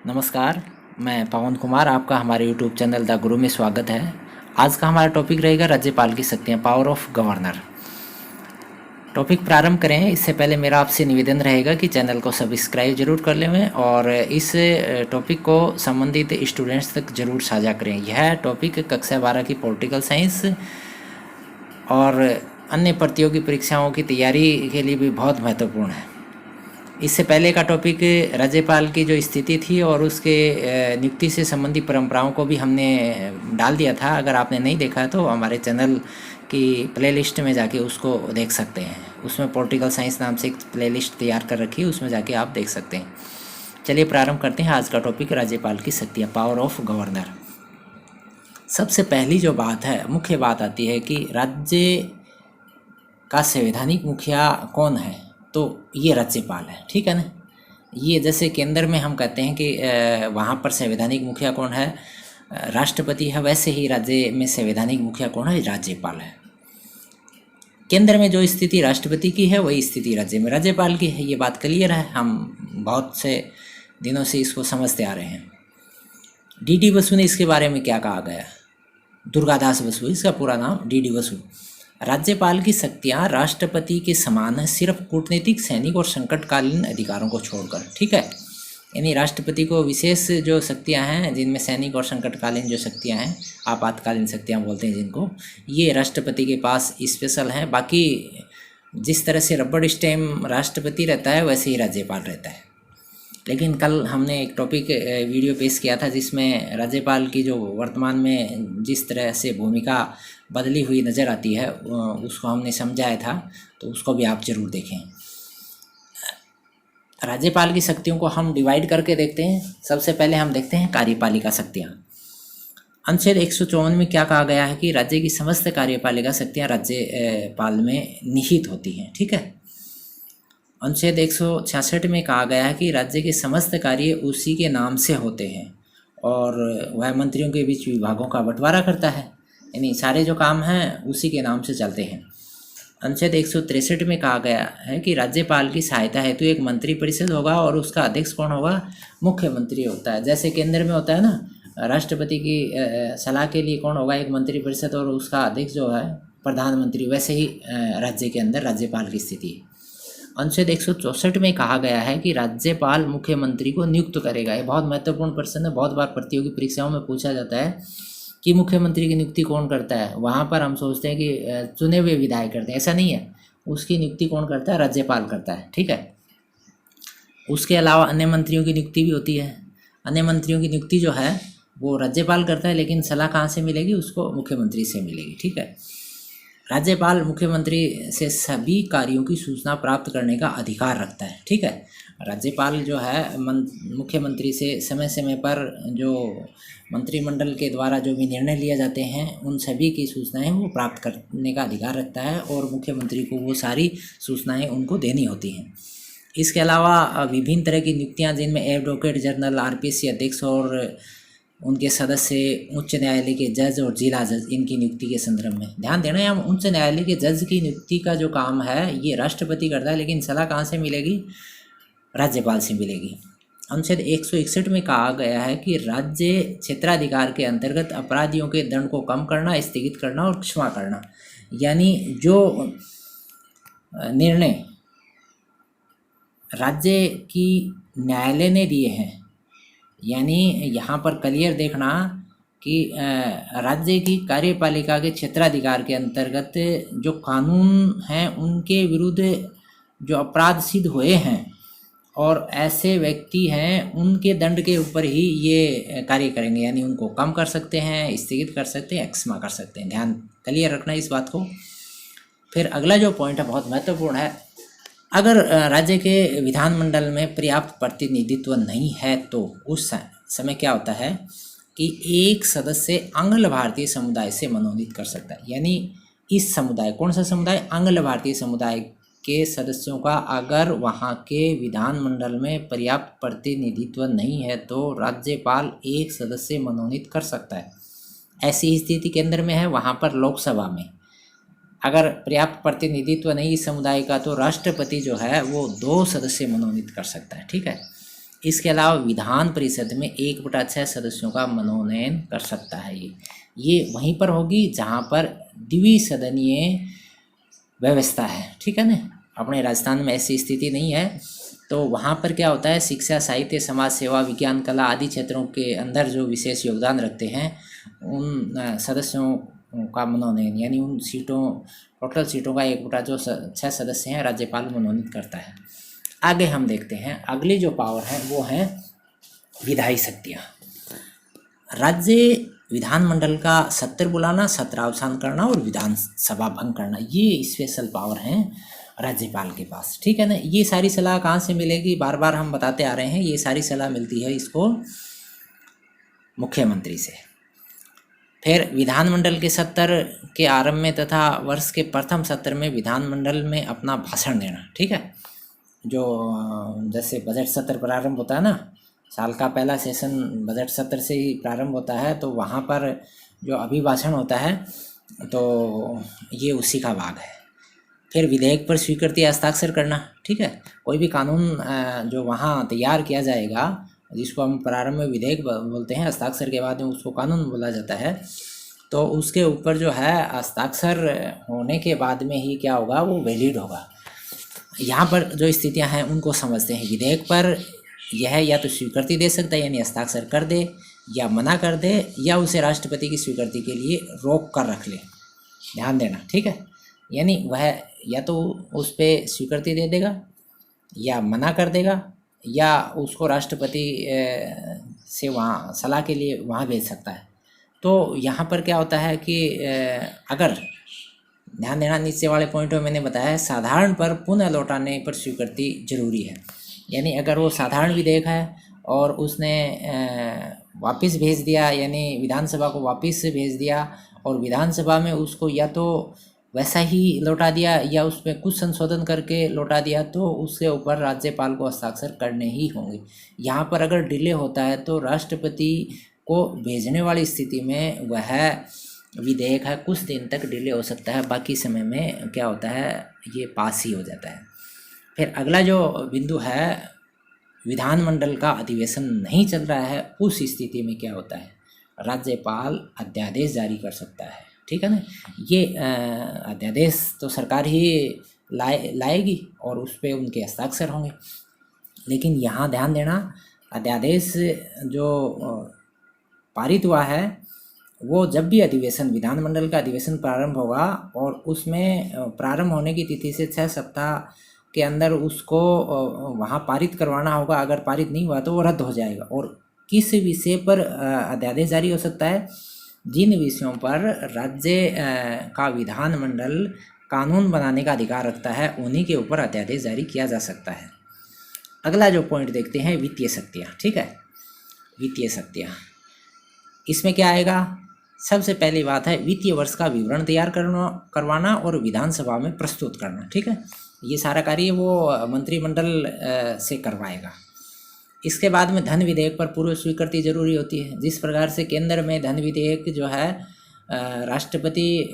नमस्कार, मैं पवन कुमार, आपका हमारे यूट्यूब चैनल द गुरु में स्वागत है। आज का हमारा टॉपिक रहेगा राज्यपाल की शक्तियाँ, पावर ऑफ गवर्नर। टॉपिक प्रारंभ करें इससे पहले मेरा आपसे निवेदन रहेगा कि चैनल को सब्सक्राइब जरूर कर लें और इस टॉपिक को संबंधित स्टूडेंट्स तक जरूर साझा करें। यह टॉपिक कक्षा 12 की पॉलिटिकल साइंस और अन्य प्रतियोगी परीक्षाओं की तैयारी के लिए भी बहुत महत्वपूर्ण है। इससे पहले का टॉपिक राज्यपाल की जो स्थिति थी और उसके नियुक्ति से संबंधित परंपराओं को भी हमने डाल दिया था। अगर आपने नहीं देखा तो हमारे चैनल की प्लेलिस्ट में जाके उसको देख सकते हैं। उसमें पॉलिटिकल साइंस नाम से एक प्लेलिस्ट तैयार कर रखी है, उसमें जाके आप देख सकते हैं। चलिए प्रारंभ करते हैं आज का टॉपिक, राज्यपाल की शक्तियाँ, पावर ऑफ गवर्नर। सबसे पहली जो बात है, मुख्य बात आती है कि राज्य का संवैधानिक मुखिया कौन है, तो ये राज्यपाल है। ठीक है ना। ये जैसे केंद्र में हम कहते हैं कि वहाँ पर संवैधानिक मुखिया कौन है, राष्ट्रपति है, वैसे ही राज्य में संवैधानिक मुखिया कौन है, राज्यपाल है। केंद्र में जो स्थिति राष्ट्रपति की है वही स्थिति राज्य में राज्यपाल की है। ये बात क्लियर है, हम बहुत से दिनों से इसको समझते आ रहे हैं। डी बसु ने इसके बारे में क्या कहा गया, दुर्गादास बसु, इसका पूरा नाम डी बसु। राज्यपाल की शक्तियाँ राष्ट्रपति के समान है, सिर्फ कूटनीतिक, सैनिक और संकटकालीन अधिकारों को छोड़कर। ठीक है, यानी राष्ट्रपति को विशेष जो शक्तियाँ हैं, जिनमें सैनिक और संकटकालीन जो शक्तियाँ हैं, आपातकालीन शक्तियाँ बोलते हैं जिनको, ये राष्ट्रपति के पास स्पेशल हैं। बाकी जिस तरह से रबड़ स्टैम्प राष्ट्रपति रहता है वैसे ही राज्यपाल रहता है। लेकिन कल हमने एक टॉपिक वीडियो पेश किया था जिसमें राज्यपाल की जो वर्तमान में जिस तरह से भूमिका बदली हुई नज़र आती है उसको हमने समझाया था, तो उसको भी आप जरूर देखें। राज्यपाल की शक्तियों को हम डिवाइड करके देखते हैं। सबसे पहले हम देखते हैं कार्यपालिका शक्तियाँ। अनुच्छेद 154 में क्या कहा गया है कि राज्य की समस्त कार्यपालिका शक्तियाँ राज्यपाल में निहित होती हैं। ठीक है। अनुच्छेद 166 में कहा गया है कि राज्य के समस्त कार्य उसी के नाम से होते हैं और वह मंत्रियों के बीच विभागों का बंटवारा करता है, यानी सारे जो काम हैं उसी के नाम से चलते हैं। अनुच्छेद 163 में कहा गया है कि राज्यपाल की सहायता हेतु एक मंत्री परिषद होगा और उसका अध्यक्ष कौन होगा, मुख्यमंत्री होता है। जैसे केंद्र में होता है ना, राष्ट्रपति की सलाह के लिए कौन होगा, एक मंत्री परिषद, और उसका अध्यक्ष जो है प्रधानमंत्री, वैसे ही राज्य के अंदर राज्यपाल की स्थिति है। अनुच्छेद 164 में कहा गया है कि राज्यपाल मुख्यमंत्री को नियुक्त करेगा। ये बहुत महत्वपूर्ण प्रश्न है, बहुत बार प्रतियोगी परीक्षाओं में पूछा जाता है कि मुख्यमंत्री की नियुक्ति कौन करता है। वहाँ पर हम सोचते हैं कि चुने हुए विधायक करते हैं, ऐसा नहीं है। उसकी नियुक्ति कौन करता है, राज्यपाल करता है। ठीक है। उसके अलावा अन्य मंत्रियों की नियुक्ति भी होती है। अन्य मंत्रियों की नियुक्ति जो है वो राज्यपाल करता है, लेकिन सलाह कहाँ से मिलेगी, उसको मुख्यमंत्री से मिलेगी। ठीक है। राज्यपाल मुख्यमंत्री से सभी कार्यों की सूचना प्राप्त करने का अधिकार रखता है। ठीक है। राज्यपाल जो है मुख्यमंत्री से समय समय पर जो मंत्रिमंडल के द्वारा जो भी निर्णय लिए जाते हैं उन सभी की सूचनाएं वो प्राप्त करने का अधिकार रखता है और मुख्यमंत्री को वो सारी सूचनाएं उनको देनी होती हैं। इसके अलावा विभिन्न तरह की नियुक्तियां, जिनमें एडवोकेट जनरल, आरपीसी अध्यक्ष और उनके सदस्य, उच्च न्यायालय के जज और जिला जज, इनकी नियुक्ति के संदर्भ में ध्यान देना है। हम उच्च न्यायालय के जज की नियुक्ति का जो काम है ये राष्ट्रपति करता है, लेकिन सलाह कहाँ से मिलेगी, राज्यपाल से मिलेगी। अनुच्छेद 161 में कहा गया है कि राज्य क्षेत्राधिकार के अंतर्गत अपराधियों के दंड को कम करना, स्थगित करना और क्षमा करना, यानी जो निर्णय राज्य की न्यायालय ने दिए हैं, यानी यहाँ पर क्लियर देखना कि राज्य की कार्यपालिका के क्षेत्राधिकार के अंतर्गत जो कानून हैं उनके विरुद्ध जो अपराध सिद्ध हुए हैं और ऐसे व्यक्ति हैं, उनके दंड के ऊपर ही ये कार्य करेंगे, यानी उनको कम कर सकते हैं, स्थगित कर सकते हैं, क्षमा कर सकते हैं। ध्यान क्लियर रखना इस बात को। फिर अगला जो पॉइंट है बहुत महत्वपूर्ण है, अगर राज्य के विधानमंडल में पर्याप्त प्रतिनिधित्व नहीं है तो उस समय क्या होता है कि एक सदस्य आंग्ल भारतीय समुदाय से मनोनीत कर सकता है। यानी इस समुदाय, कौन सा समुदाय, आंग्ल भारतीय समुदाय के सदस्यों का अगर वहाँ के विधानमंडल में पर्याप्त प्रतिनिधित्व नहीं है तो राज्यपाल एक सदस्य मनोनीत कर सकता है। ऐसी स्थिति केंद्र में है। वहाँ पर लोकसभा में अगर पर्याप्त प्रतिनिधित्व नहीं इस समुदाय का तो राष्ट्रपति जो है वो 2 सदस्य मनोनीत कर सकता है। ठीक है। इसके अलावा विधान परिषद में 1/6 सदस्यों का मनोनयन कर सकता है। ये वहीं पर होगी जहाँ पर द्विसदनीय व्यवस्था है, ठीक है ना। अपने राजस्थान में ऐसी स्थिति नहीं है, तो वहाँ पर क्या होता है, शिक्षा, साहित्य, समाज सेवा, विज्ञान, कला आदि क्षेत्रों के अंदर जो विशेष योगदान रखते हैं उन सदस्यों का मनोनयन, यानी उन सीटों, टोटल सीटों का 1/6 सदस्य हैं राज्यपाल मनोनीत करता है। आगे हम देखते हैं, अगली जो पावर है वो है विधायी शक्तियाँ। राज्य विधानमंडल का सत्र बुलाना, सत्र अवसान करना और विधानसभा भंग करना, ये स्पेशल पावर हैं राज्यपाल के पास, ठीक है ना। ये सारी सलाह कहाँ से मिलेगी, बार बार हम बताते आ रहे हैं, ये सारी सलाह मिलती है इसको मुख्यमंत्री से। फिर विधानमंडल के सत्र के आरंभ में तथा वर्ष के प्रथम सत्र में विधानमंडल में अपना भाषण देना, ठीक है। जो जैसे बजट सत्र प्रारंभ होता है ना, साल का पहला सेशन बजट सत्र से ही प्रारंभ होता है, तो वहाँ पर जो अभिभाषण होता है तो ये उसी का भाग है। फिर विधेयक पर स्वीकृति हस्ताक्षर करना, ठीक है। कोई भी कानून जो वहाँ तैयार किया जाएगा, जिसको हम प्रारंभ में विधेयक बोलते हैं, हस्ताक्षर के बाद में उसको कानून बोला जाता है, तो उसके ऊपर जो है हस्ताक्षर होने के बाद में ही क्या होगा, वो वैलिड होगा। यहाँ पर जो स्थितियाँ हैं उनको समझते हैं। विधेयक पर यह या तो स्वीकृति दे सकता है, यानी हस्ताक्षर कर दे, या मना कर दे, या उसे राष्ट्रपति की स्वीकृति के लिए रोक कर रख ले। ध्यान देना, ठीक है। यानी वह या तो उस पर स्वीकृति दे देगा, या मना कर देगा, या उसको राष्ट्रपति से वहाँ सलाह के लिए वहाँ भेज सकता है। तो यहाँ पर क्या होता है कि अगर ध्यान देना, नीचे वाले पॉइंट में मैंने बताया है, साधारण पर पुनः लौटाने पर स्वीकृति जरूरी है। यानी अगर वो साधारण विधेयक है और उसने वापस भेज दिया, यानी विधानसभा को वापस भेज दिया, और विधानसभा में उसको या तो वैसा ही लौटा दिया या उसमें कुछ संशोधन करके लौटा दिया, तो उसके ऊपर राज्यपाल को हस्ताक्षर करने ही होंगे। यहाँ पर अगर डिले होता है तो राष्ट्रपति को भेजने वाली स्थिति में वह विधेयक है कुछ दिन तक डिले हो सकता है, बाकी समय में क्या होता है, ये पास ही हो जाता है। फिर अगला जो बिंदु है, विधानमंडल का अधिवेशन नहीं चल रहा है, उस स्थिति में क्या होता है, राज्यपाल अध्यादेश जारी कर सकता है, ठीक है ना। ये अध्यादेश तो सरकार ही लाएगी और उस पर उनके हस्ताक्षर होंगे। लेकिन यहाँ ध्यान देना, अध्यादेश जो पारित हुआ है वो जब भी अधिवेशन, विधानमंडल का अधिवेशन प्रारंभ होगा और उसमें प्रारंभ होने की तिथि से 6 सप्ताह के अंदर उसको वहाँ पारित करवाना होगा। अगर पारित नहीं हुआ तो वो रद्द हो जाएगा। और किस विषय पर अध्यादेश जारी हो सकता है, जिन विषयों पर राज्य का विधानमंडल कानून बनाने का अधिकार रखता है उन्हीं के ऊपर अध्यादेश जारी किया जा सकता है। अगला जो पॉइंट देखते हैं, वित्तीय शक्तियाँ, ठीक है। वित्तीय शक्तियाँ, इसमें क्या आएगा, सबसे पहली बात है वित्तीय वर्ष का विवरण तैयार करवाना और विधानसभा में प्रस्तुत करना, ठीक है। ये सारा कार्य वो मंत्रिमंडल से करवाएगा। इसके बाद में धन विधेयक पर पूर्व स्वीकृति जरूरी होती है। जिस प्रकार से केंद्र में धन विधेयक जो है राष्ट्रपति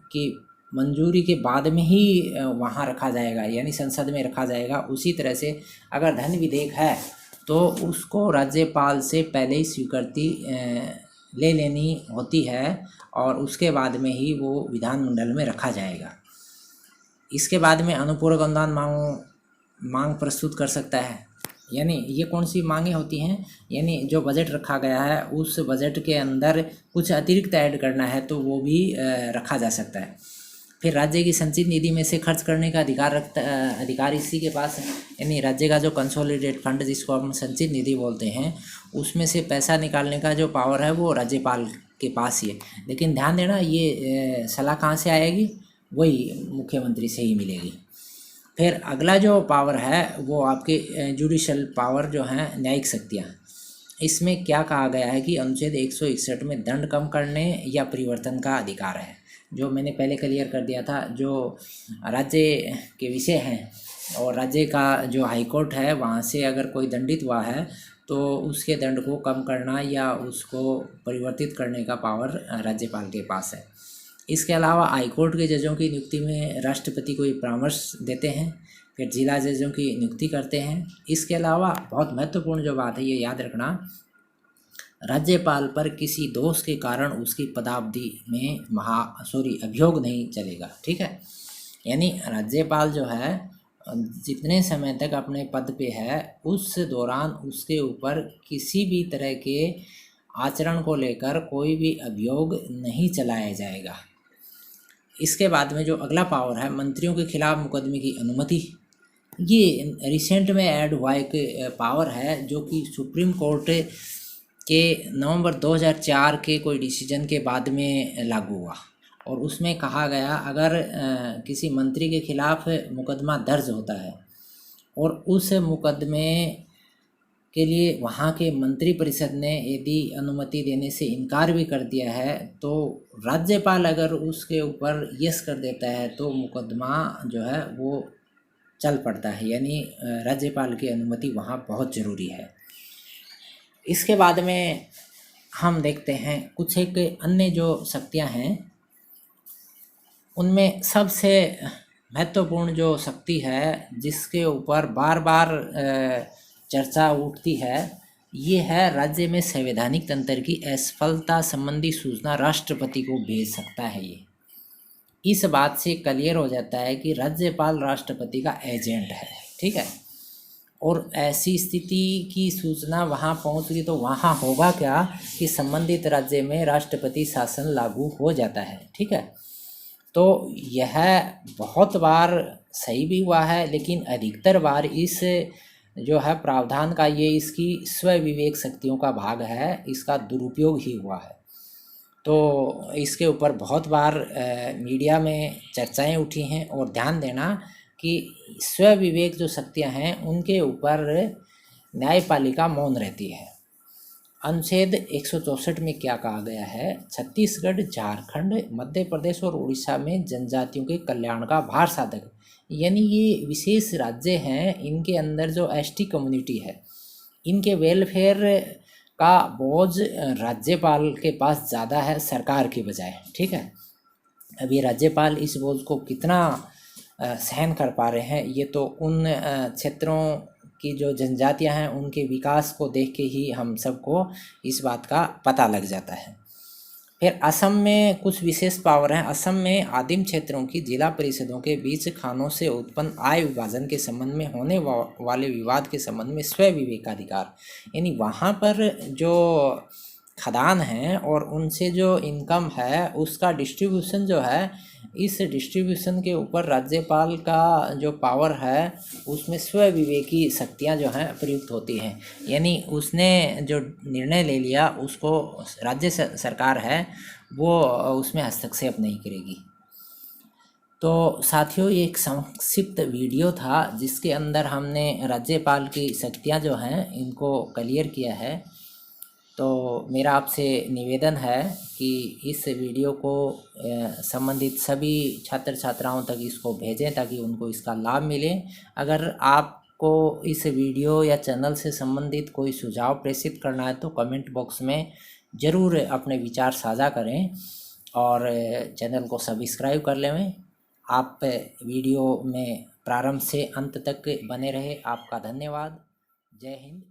की मंजूरी के बाद में ही वहाँ रखा जाएगा, यानी संसद में रखा जाएगा, उसी तरह से अगर धन विधेयक है तो उसको राज्यपाल से पहले ही स्वीकृति ले लेनी होती है और उसके बाद में ही वो विधानमंडल में रखा जाएगा। इसके बाद में अनुपूरक अनुदान मांग प्रस्तुत कर सकता है। यानी ये कौन सी मांगें होती हैं, यानी जो बजट रखा गया है उस बजट के अंदर कुछ अतिरिक्त ऐड करना है तो वो भी रखा जा सकता है। फिर राज्य की संचित निधि में से खर्च करने का अधिकार इसी के पास है। यानी राज्य का जो कंसोलिडेट फंड जिसको हम संचित निधि बोलते हैं उसमें से पैसा निकालने का जो पावर है वो राज्यपाल के पास ही है। लेकिन ध्यान देना, ये सलाह कहाँ से आएगी, वही मुख्यमंत्री से ही मिलेगी। फिर अगला जो पावर है वो आपके जुडिशल पावर जो है, न्यायिक शक्तियाँ। इसमें क्या कहा गया है कि अनुच्छेद 161 में दंड कम करने या परिवर्तन का अधिकार है, जो मैंने पहले क्लियर कर दिया था। जो राज्य के विषय हैं और राज्य का जो हाई कोर्ट है वहाँ से अगर कोई दंडित हुआ है तो उसके दंड को कम करना या उसको परिवर्तित करने का पावर राज्यपाल के पास है। इसके अलावा हाई कोर्ट के जजों की नियुक्ति में राष्ट्रपति को परामर्श देते हैं। फिर जिला जजों की नियुक्ति करते हैं। इसके अलावा बहुत महत्वपूर्ण जो बात है ये याद रखना, राज्यपाल पर किसी दोष के कारण उसकी पदावधि में अभियोग नहीं चलेगा। ठीक है, यानी राज्यपाल जो है जितने समय तक अपने पद पे है उस दौरान उसके ऊपर किसी भी तरह के आचरण को लेकर कोई भी अभियोग नहीं चलाया जाएगा। इसके बाद में जो अगला पावर है, मंत्रियों के खिलाफ मुकदमे की अनुमति। ये रिसेंट में ऐड हुआ एक पावर है जो कि सुप्रीम कोर्ट के नवंबर 2004 के कोई डिसीजन के बाद में लागू हुआ, और उसमें कहा गया अगर किसी मंत्री के खिलाफ मुकदमा दर्ज होता है और उस मुकदमे के लिए वहाँ के मंत्री परिषद ने यदि अनुमति देने से इनकार भी कर दिया है तो राज्यपाल अगर उसके ऊपर यस कर देता है तो मुकदमा जो है वो चल पड़ता है। यानी राज्यपाल की अनुमति वहाँ बहुत ज़रूरी है। इसके बाद में हम देखते हैं कुछ एक अन्य जो शक्तियाँ हैं, उनमें सबसे महत्वपूर्ण जो शक्ति है जिसके ऊपर बार बार चर्चा उठती है, ये है राज्य में संवैधानिक तंत्र की असफलता संबंधी सूचना राष्ट्रपति को भेज सकता है। ये इस बात से क्लियर हो जाता है कि राज्यपाल राष्ट्रपति का एजेंट है। ठीक है, और ऐसी स्थिति की सूचना वहाँ पहुँच गई तो वहाँ होगा क्या कि संबंधित राज्य में राष्ट्रपति शासन लागू हो जाता है। ठीक है, तो यह बहुत बार सही भी हुआ है, लेकिन अधिकतर बार इस जो है प्रावधान का ये इसकी स्व विवेक शक्तियों का भाग है, इसका दुरुपयोग ही हुआ है। तो इसके ऊपर बहुत बार मीडिया में चर्चाएं उठी हैं, और ध्यान देना कि स्व विवेक जो शक्तियां हैं उनके ऊपर न्यायपालिका मौन रहती है। अनुच्छेद 164 में क्या कहा गया है, छत्तीसगढ़, झारखंड, मध्य प्रदेश और उड़ीसा में जनजातियों के कल्याण का भार साधक, यानी ये विशेष राज्य हैं, इनके अंदर जो एसटी कम्युनिटी है इनके वेलफेयर का बोझ राज्यपाल के पास ज़्यादा है सरकार के बजाय। ठीक है, अभी राज्यपाल इस बोझ को कितना सहन कर पा रहे हैं ये तो उन क्षेत्रों की जो जनजातियां हैं उनके विकास को देख के ही हम सबको इस बात का पता लग जाता है। फिर असम में कुछ विशेष पावर हैं। असम में आदिम क्षेत्रों की जिला परिषदों के बीच खानों से उत्पन्न आय विभाजन के संबंध में होने वाले विवाद के संबंध में स्व विवेकाधिकार, यानी वहाँ पर जो खदान हैं और उनसे जो इनकम है उसका डिस्ट्रीब्यूशन जो है, इस डिस्ट्रीब्यूशन के ऊपर राज्यपाल का जो पावर है उसमें स्व विवेकी शक्तियाँ जो हैं प्रयुक्त होती हैं। यानी उसने जो निर्णय ले लिया उसको राज्य सरकार है वो उसमें हस्तक्षेप नहीं करेगी। तो साथियों, ये एक संक्षिप्त वीडियो था जिसके अंदर हमने राज्यपाल की शक्तियाँ जो हैं इनको क्लियर किया है। तो मेरा आपसे निवेदन है कि इस वीडियो को संबंधित सभी छात्र छात्राओं तक इसको भेजें ताकि उनको इसका लाभ मिले। अगर आपको इस वीडियो या चैनल से संबंधित कोई सुझाव प्रेषित करना है तो कमेंट बॉक्स में ज़रूर अपने विचार साझा करें और चैनल को सब्सक्राइब कर लें। आप वीडियो में प्रारंभ से अंत तक बने रहे। आपका धन्यवाद। जय हिंद।